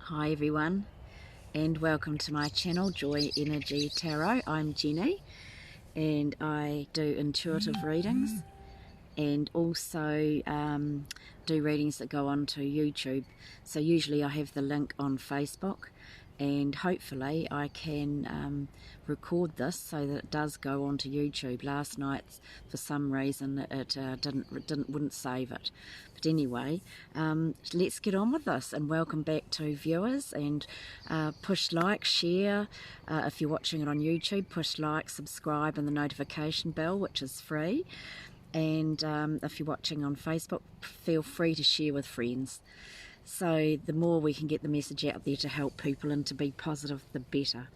Hi everyone, and welcome to my channel, Joy Energy Tarot. I'm Jenny, and I do intuitive readings and also do readings that go on to YouTube. So usually I have the link on Facebook, and hopefully I can record this so that it does go onto YouTube. Last night, for some reason, it wouldn't save it. But anyway, let's get on with this, and welcome back to viewers. And push like, share if you're watching it on YouTube. Push like, subscribe, and the notification bell, which is free. And if you're watching on Facebook, feel free to share with friends. So the more we can get the message out there to help people and to be positive, the better.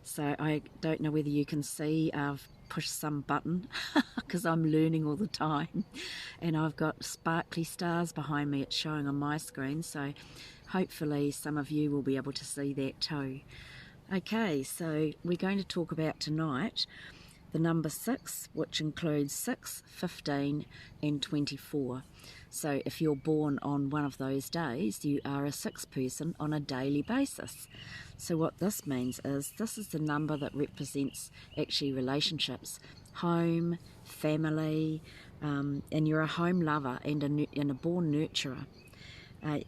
So I don't know whether you can see I've pushed some button because I'm learning all the time, and I've got sparkly stars behind me. It's showing on my screen, so hopefully some of you will be able to see that too. Okay, so we're going to talk about tonight the number 6, which includes 6, 15 and 24. So if you're born on one of those days, you are a 6 person on a daily basis. So what this means is this is the number that represents actually relationships, home, family, and you're a home lover and a born nurturer.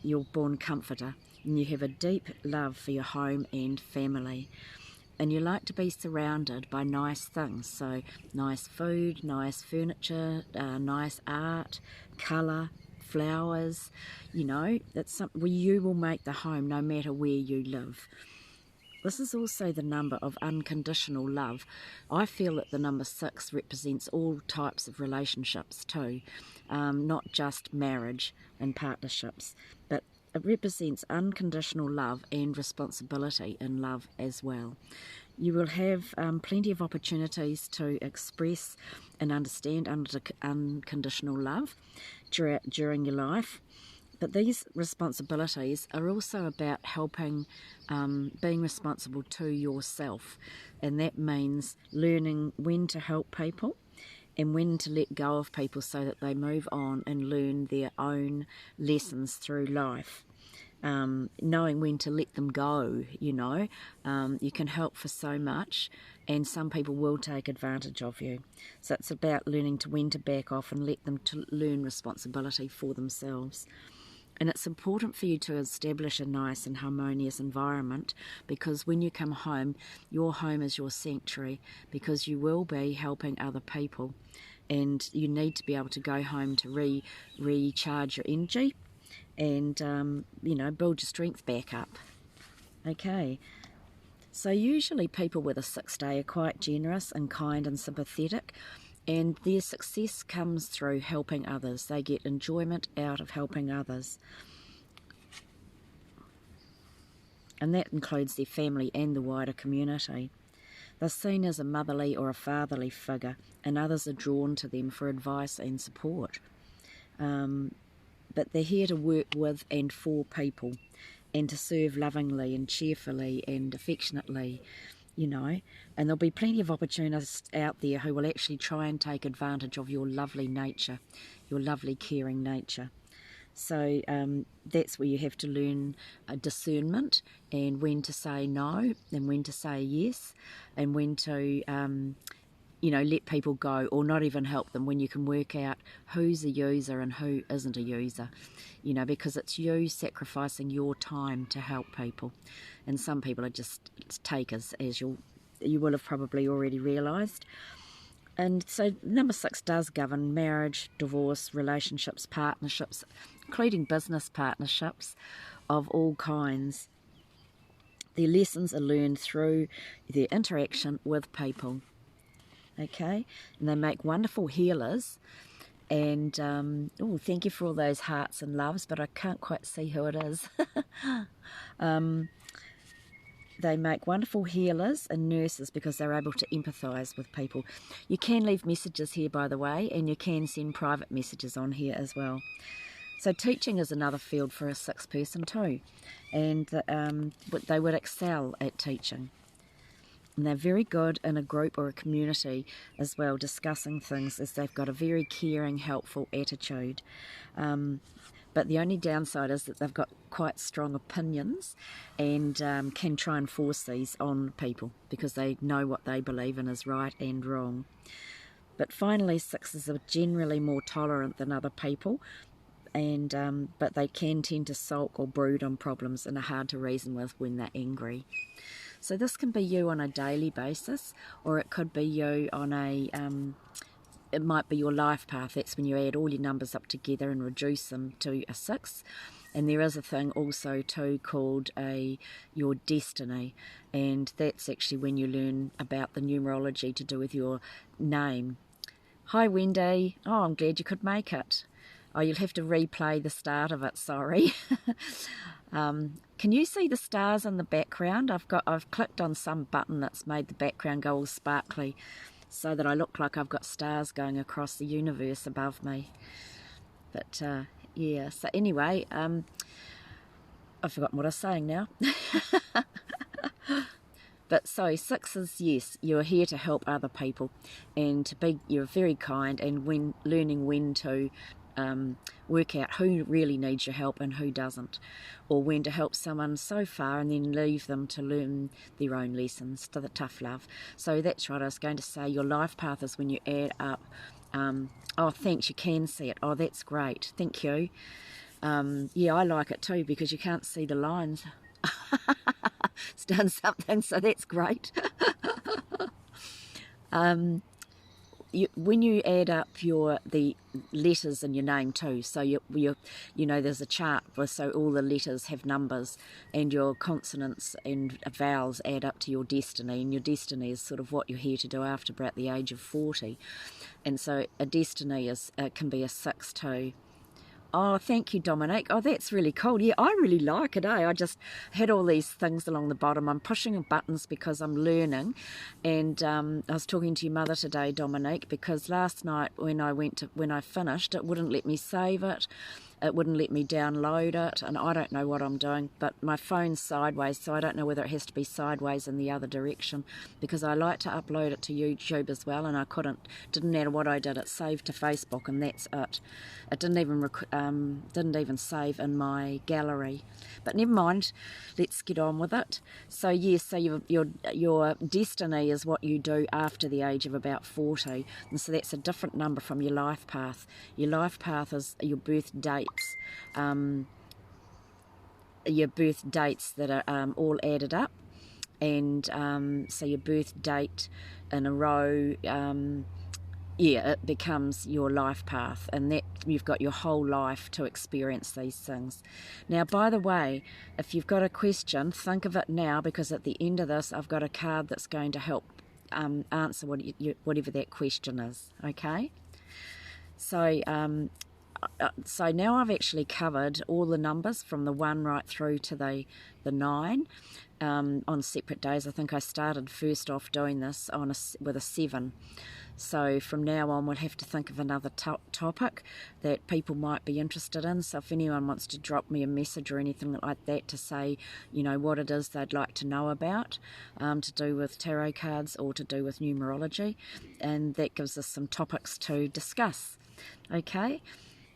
You're born comforter, and you have a deep love for your home and family. And you like to be surrounded by nice things, so nice food, nice furniture, nice art, colour, flowers. You know, that's something where you will make the home no matter where you live. This is also the number of unconditional love. I feel that the number 6 represents all types of relationships too, not just marriage and partnerships, but it represents unconditional love and responsibility in love as well. You will have plenty of opportunities to express and understand unconditional love during your life. But these responsibilities are also about helping, being responsible to yourself. And that means learning when to help people and when to let go of people so that they move on and learn their own lessons through life. Knowing when to let them go, you know, you can help for so much, and some people will take advantage of you. So it's about learning to when to back off and let them to learn responsibility for themselves. And it's important for you to establish a nice and harmonious environment, because when you come home, your home is your sanctuary, because you will be helping other people, and you need to be able to go home to recharge your energy and, you know, build your strength back up. Okay, so usually people with a 6 day are quite generous and kind and sympathetic, and their success comes through helping others. They get enjoyment out of helping others. And that includes their family and the wider community. They're seen as a motherly or a fatherly figure, and others are drawn to them for advice and support. But they're here to work with and for people, and to serve lovingly and cheerfully and affectionately, you know. And there'll be plenty of opportunists out there who will actually try and take advantage of your lovely nature, your lovely caring nature. So that's where you have to learn discernment, and when to say no and when to say yes, and when to you know, let people go or not even help them, when you can work out who's a user and who isn't a user, you know, because it's you sacrificing your time to help people. And some people are just takers, as you will have probably already realised. And so number 6 does govern marriage, divorce, relationships, partnerships, including business partnerships of all kinds. Their lessons are learned through their interaction with people. Okay, and they make wonderful healers. And oh, thank you for all those hearts and loves, but I can't quite see who it is. They make wonderful healers and nurses because they're able to empathise with people. You can leave messages here, by the way, and you can send private messages on here as well. So teaching is another field for a 6 person too, and they would excel at teaching. And they're very good in a group or a community as well, discussing things, as they've got a very caring, helpful attitude. but the only downside is that they've got quite strong opinions and can try and force these on people because they know what they believe in is right and wrong. But finally, 6s are generally more tolerant than other people, and but they can tend to sulk or brood on problems and are hard to reason with when they're angry. So this can be you on a daily basis, or it could be you on a it might be your life path. That's when you add all your numbers up together and reduce them to a 6. And there is a thing also too called your destiny, and that's actually when you learn about the numerology to do with your name. Hi Wendy, oh I'm glad you could make it. Oh, you'll have to replay the start of it, sorry. Can you see the stars in the background? I've clicked on some button that's made the background go all sparkly so that I look like I've got stars going across the universe above me. But yeah, so anyway, I've forgotten what I was saying now. But so 6s, yes, you're here to help other people and you're very kind, and when learning when to work out who really needs your help and who doesn't, or when to help someone so far and then leave them to learn their own lessons, to the tough love. So that's right, I was going to say your life path is when you add up. Oh, thanks, you can see it. Oh, that's great, thank you. Yeah, I like it too because you can't see the lines. It's done something, so that's great. When you add up the letters in your name too, so you know there's a chart where so all the letters have numbers, and your consonants and vowels add up to your destiny, and your destiny is sort of what you're here to do after about the age of 40, and so a destiny can be a 6 too. Oh, thank you, Dominic. Oh, that's really cool. Yeah, I really like it, I just had all these things along the bottom. I'm pushing buttons because I'm learning. And I was talking to your mother today, Dominic, because last night when I finished, it wouldn't let me save it. It wouldn't let me download it, and I don't know what I'm doing, but my phone's sideways, so I don't know whether it has to be sideways in the other direction, because I like to upload it to YouTube as well, and I didn't matter what I did, it saved to Facebook, and that's it. It didn't even save in my gallery, but never mind, let's get on with it. So yes, so your destiny is what you do after the age of about 40, and so that's a different number from your life path. Your life path is your birth date. Your birth dates that are all added up, and so your birth date in a row, yeah, it becomes your life path, and that you've got your whole life to experience these things. Now, by the way, if you've got a question, think of it now, because at the end of this I've got a card that's going to help answer whatever that question is, okay? So now I've actually covered all the numbers from the 1 right through to the 9 on separate days. I think I started first off doing this with a 7. So from now on we'll have to think of another topic that people might be interested in. So if anyone wants to drop me a message or anything like that to say, you know, what it is they'd like to know about, to do with tarot cards or to do with numerology, and that gives us some topics to discuss. Okay?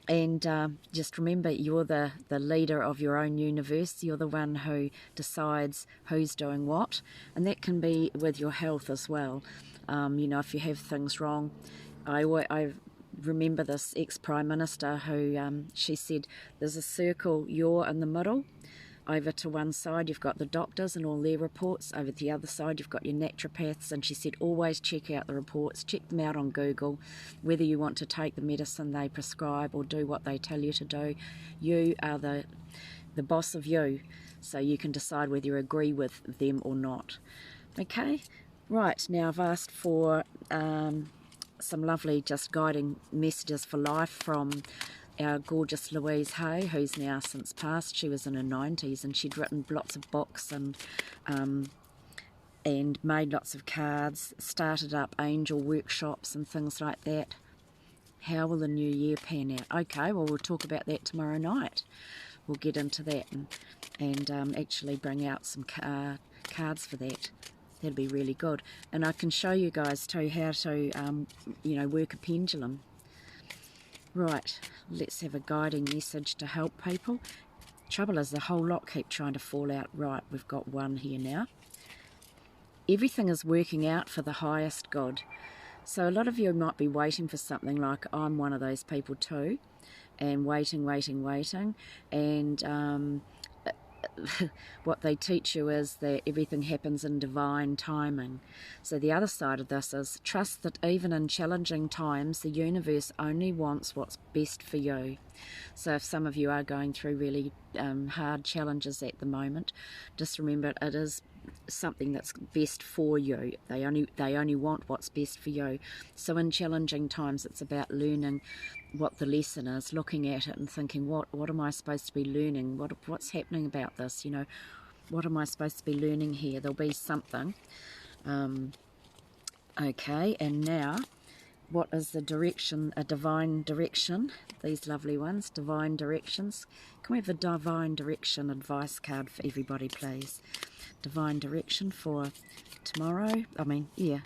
And just remember, you're the leader of your own universe. You're the one who decides who's doing what. And that can be with your health as well. You know, if you have things wrong. I remember this ex-Prime Minister who, she said, there's a circle, you're in the middle. Over to one side you've got the doctors and all their reports. Over the other side you've got your naturopaths, and she said always check out the reports, check them out on Google, whether you want to take the medicine they prescribe or do what they tell you to do. You are the boss of you, so you can decide whether you agree with them or not. Okay, right, now I've asked for some lovely just guiding messages for life from our gorgeous Louise Hay, who's now since passed. She was in her 90s, and she'd written lots of books and made lots of cards, started up angel workshops and things like that. How will the new year pan out? Okay, well we'll talk about that tomorrow night. We'll get into that and actually bring out some cards for that. That'd be really good. And I can show you guys too how to, you know, work a pendulum. Right, let's have a guiding message to help people. Trouble is, the whole lot keep trying to fall out. Right, we've got one here now. Everything is working out for the highest good. So a lot of you might be waiting for something, like I'm one of those people too, and waiting, and what they teach you is that everything happens in divine timing. So the other side of this is trust that even in challenging times, the universe only wants what's best for you. So if some of you are going through really hard challenges at the moment, just remember it is something that's best for you. They only want what's best for you. So in challenging times, it's about learning what the lesson is, looking at it and thinking, what am I supposed to be learning? What's happening about this? You know, what am I supposed to be learning here? There'll be something. Okay, and now, what is the direction, a divine direction? These lovely ones, divine directions. Can we have a divine direction advice card for everybody, please? Divine direction for tomorrow. I mean, yeah,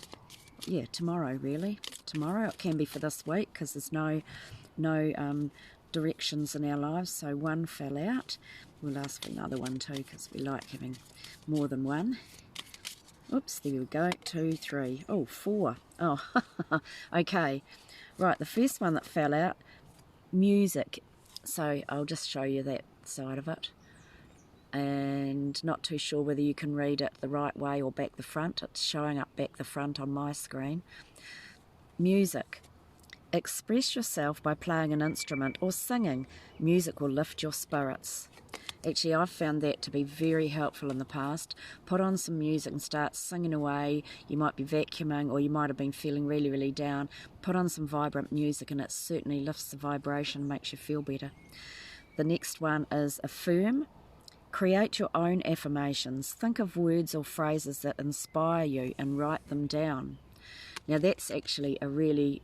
tomorrow, really. Tomorrow. It can be for this week because there's no directions in our lives. So one fell out. We'll ask for another one too because we like having more than one. Oops, there we go. 2, 3. Oh, 4. Oh, okay. Right, the first one that fell out, music. So I'll just show you that side of it. And not too sure whether you can read it the right way or back the front. It's showing up back the front on my screen. Music. Express yourself by playing an instrument or singing. Music will lift your spirits. Actually, I've found that to be very helpful in the past. Put on some music and start singing away. You might be vacuuming or you might have been feeling really, really down. Put on some vibrant music and it certainly lifts the vibration, makes you feel better. The next one is affirm. Create your own affirmations. Think of words or phrases that inspire you and write them down. Now that's actually a really,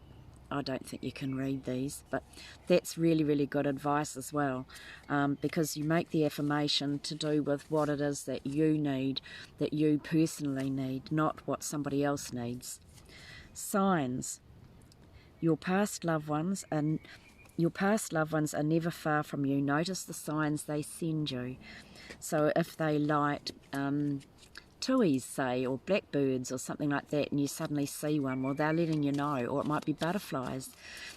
I don't think you can read these, but that's really, really good advice as well, because you make the affirmation to do with what it is that you need, that you personally need, not what somebody else needs. Signs. Your past loved ones are never far from you. Notice the signs they send you. So if they light tuis, say, or blackbirds or something like that, and you suddenly see one, well, they're letting you know. Or it might be butterflies,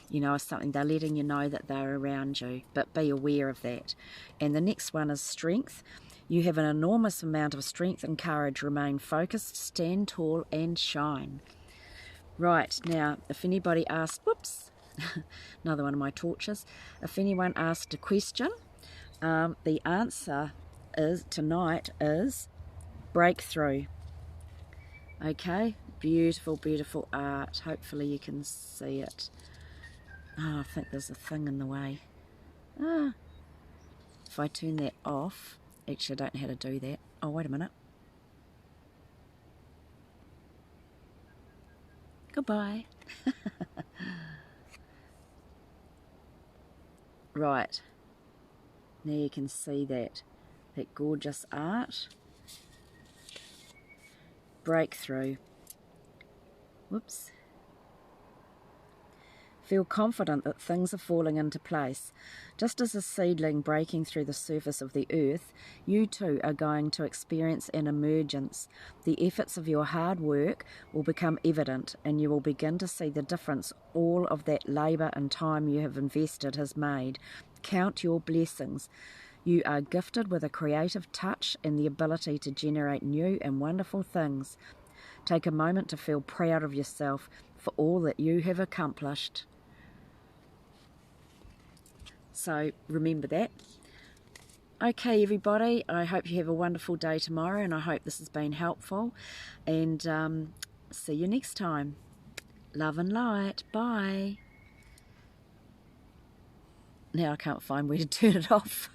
you know, or something. They're letting you know that they're around you, but be aware of that. And the next one is strength. You have an enormous amount of strength and courage. Remain focused, stand tall, and shine. Right, now, if anybody asked, whoops, another one of my torches, if anyone asked a question, the answer is tonight is breakthrough. Okay, beautiful, beautiful art. Hopefully you can see it. Oh, I think there's a thing in the way. If I turn that off, actually I don't know how to do that. Oh, wait a minute. Goodbye. Right, now you can see that gorgeous art. Breakthrough. Whoops. Feel confident that things are falling into place. Just as a seedling breaking through the surface of the earth, you too are going to experience an emergence. The efforts of your hard work will become evident, and you will begin to see the difference all of that labour and time you have invested has made. Count your blessings. You are gifted with a creative touch and the ability to generate new and wonderful things. Take a moment to feel proud of yourself for all that you have accomplished. So remember that. Okay, everybody, I hope you have a wonderful day tomorrow, and I hope this has been helpful. And see you next time. Love and light. Bye. Now I can't find where to turn it off.